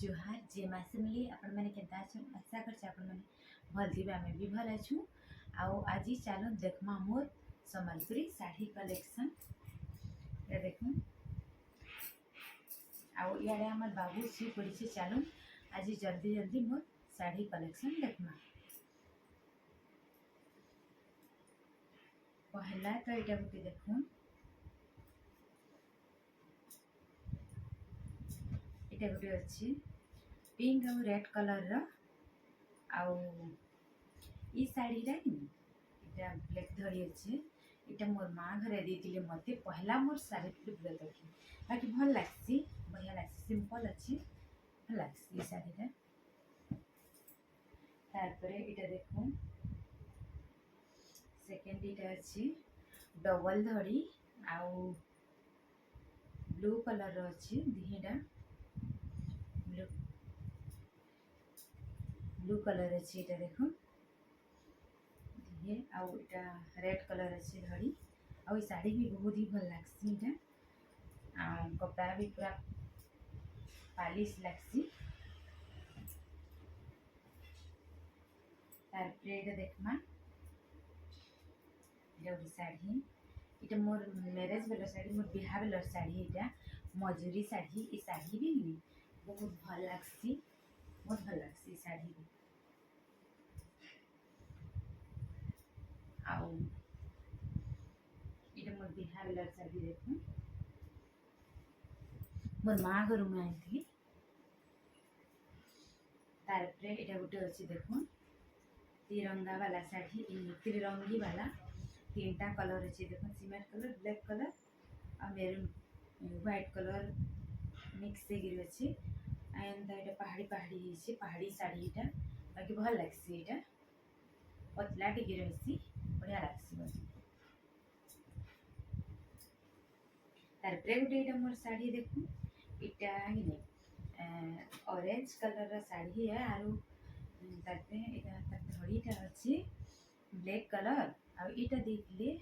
जोहार जे मासमिली आपण मैंने केता अछु आशा कर आपण मैंने भल थी आमे भी भल अछु। आउ आज चलो देखमा मोर संबलपुरी साड़ी कलेक्शन ये देखू। आउ इे आम बाबू सी पड़ी चलो आज जल्दी जल्दी मोर साड़ी कलेक्शन देखमा। पहला तो यहाँ गोटे देखू ये गोटे अच्छी पिंक और रेड कलर आउ ई साड़ीटा इटा ब्लैक धड़ी अच्छे इटा मोर माँ घरे देती मत पहला मोर साड़ी ब्लैक देखी बाकी भल लगसी बढ़िया लगसी सिंपल अच्छी भल लगसी ई साड़ीटा। तारपरे इटा देखू सेकेंड इटा अच्छी डबल धड़ी आउ ब्लू कलर अच्छी दिहीटा ब्लू ब्लू कलर अच्छी इटा देखो दिहे आउ इटा रेड कलर अच्छी धड़ी आउ साड़ी भी बहुत ही भल लगसी इटा कपड़ा भी पूरा पालिश लगसी। तारपरे इटा देखमा इटा गोटे साड़ी इटा मोर मैरेज बेलर साड़ी मोर बिहा बेलर साड़ी इटा मजूरी साड़ी ई साड़ी भी बहुत भल लगसी बहुत भल लगसी साड़ी भी। आउ इटा मोर बिहा बेलर साड़ी देखू मोर माँ घर में आई। तारपरे इटा गोटे अच्छी देखो तिरंगा वाला साड़ी त्रिरंगी वाला तीनटा कलर अच्छे देखो सीमेंट कलर ब्लैक कलर और मेरून व्हाइट कलर मिक्स अच्छे एंता ये पहाड़ी पहाड़ी पहाड़ी साड़ी इटा बाकी भल लगसी इटा पतला टिके रही बढ़िया लगसी मत। तारपरे गोटे इटा मोर साड़ी देखू इटा ऑरेंज कलर साड़ी है आरु धड़ीटा अच्छी ब्लैक कलर आ इटा देखे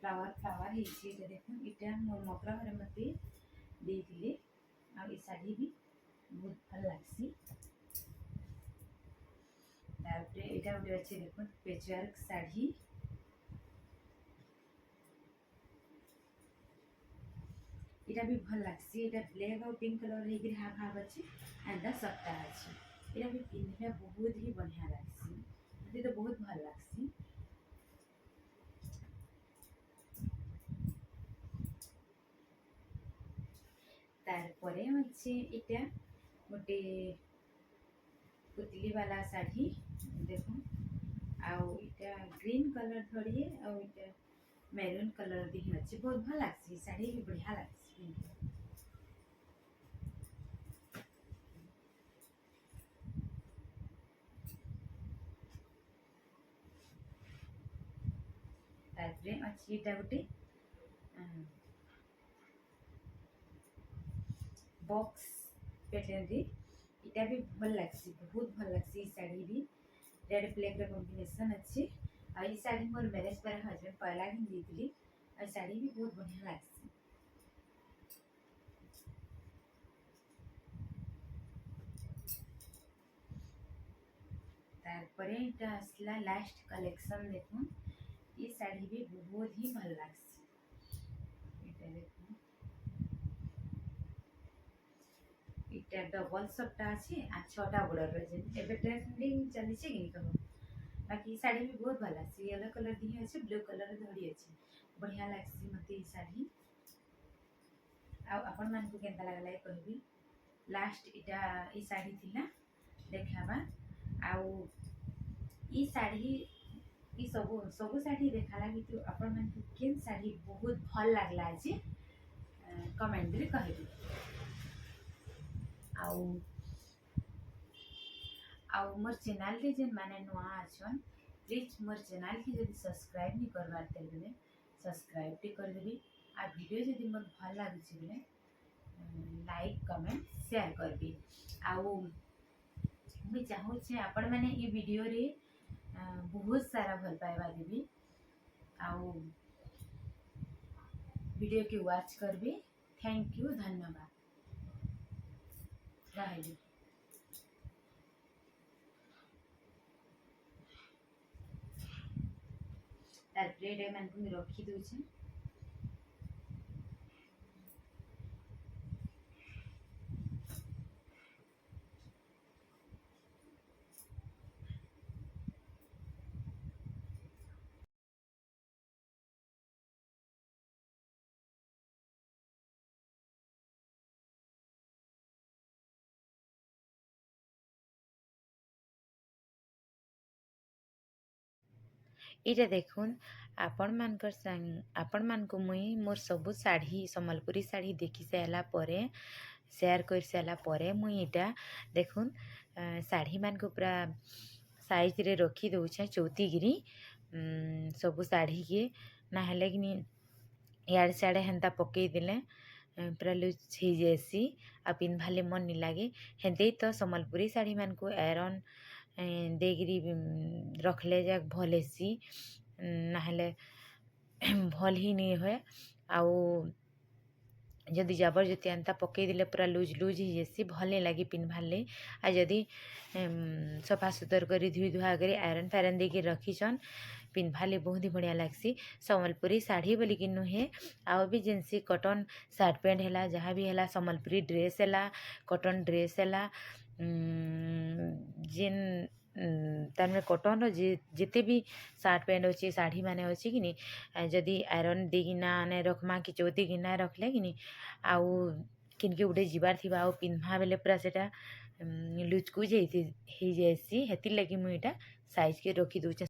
फ्लावर फ्लावर है देखो इटा मोर मकरा घर मत देते आ साड़ी भी बहुत भल लगसी। तारपरे इटा गोटे अच्छे देखो पेचवर्क साड़ी इटा भी भल लगसी इटा ब्लैक और पिंक कलर है हाफ हाफ अच्छे एंड सप्ता अच्छे इटा भी पिंधे बहुत ही बढ़िया लगसी मते तो बहुत भल लगसी। तारपरे अच्छे इटा गोटे पुतली वाला साड़ी देखो आउ इटा ग्रीन कलर धड़ी आउ इटा मेरून कलर भी अच्छे बहुत भल लगसी साड़ी भी बढ़िया लगसी। तारपरे अच्छी इटा गोटे बॉक्स पैटर्न इटा भी भल लगसी बहुत भल लगसी साड़ी भी रेड ब्लैक कॉम्बिनेशन अच्छे आ साड़ी मोर मैरेज पर हस्बैंड पहला ही देती आ साड़ी भी बहुत बढ़िया लगसी। तारपरे इटा आसला लास्ट कलेक्शन देखो ये साड़ी भी बहुत ही भल लगसी इटा देखो इटा डबल सप्टा अच्छे आ छटा बॉर्डर रही एबे ट्रेंडिंग चली कि कह बाकी साड़ी भी बहुत भल लगसी येलो कलर दी अच्छे ब्लू कलर धड़ी अच्छे बढ़िया लगसी मते ई साड़ी आपण मान को केनता लागला कहबी। लास्ट इटा ई साड़ी थिला देखाबा आउ ई साड़ी ई सब साड़ी देखाला कि आपण मान को केन साड़ी बहुत भल लागला जे कमेंट रे कहबी। आउ आउ मोर चैनल रे जेन माने नुआ अछन प्लीज मोर चैनल के जदि सब्सक्राइब नहीं करबार थे बेले सब्सक्राइब भी कर देबी आ वीडियो जदि मोर भल लागुछि बेले लाइक कमेंट शेयर करबी। आउ मुझे चाहूँ आपण मैंने ये वीडियो रे बहुत सारा भल पाइबा देबी आउ वीडियो के वॉच करबी। थैंक यू धन्यवाद रही। तार प्लेट एमानकु मुई रखी दउछे। इटा देखुन आपण मानकु मुई मोर सबु साड़ी संबलपुरी साड़ी देखि सारा परे शेयर कर सारा परे मुई इटा देखुन साड़ी मान को पूरा साइज रे रखी दउछे चौतीगिरी सबु साड़ी के ना हेले कि इयाड़े सियाड़े हेन्ता पकई देले पूरा लुज हो जाएसी आ पिन्भाले मन नहीं लगे हेदे तो संबलपुरी साड़ी मान को आयरन देगिरी रखले जाक भल हेसी नाहेले भल ही नहीं हुए आउ जदि जबरदस्ती एंता पकई देले पूरा लुज लुज ही जासी भल नहीं लगे पिन्भाले आ जदि सफा सुतर कर धुई धुआ कर आयरन फायरन देके रखीछन पिन्भाले बहुत ही बढ़िया लगसी संबलपुरी साड़ी बोली कि नुहे आउ भी जिनसी कॉटन सार्ट पैंट है जहाँ भी है संबलपुरी ड्रेस है कॉटन ड्रेस है जिन तार कॉटन जिते भी सार्ट पैंट अच्छे साड़ी माने अच्छे कि नहीं जदि आयरन देना ने रखमा कि चौथी गिना रखले कि आउ किनके गोटे जीवार थी आउ पिन्हा बेले पूरा सेटा लुचकुच हो जाएसी हेतिर लगी मुझे साइज के रखी दूचे।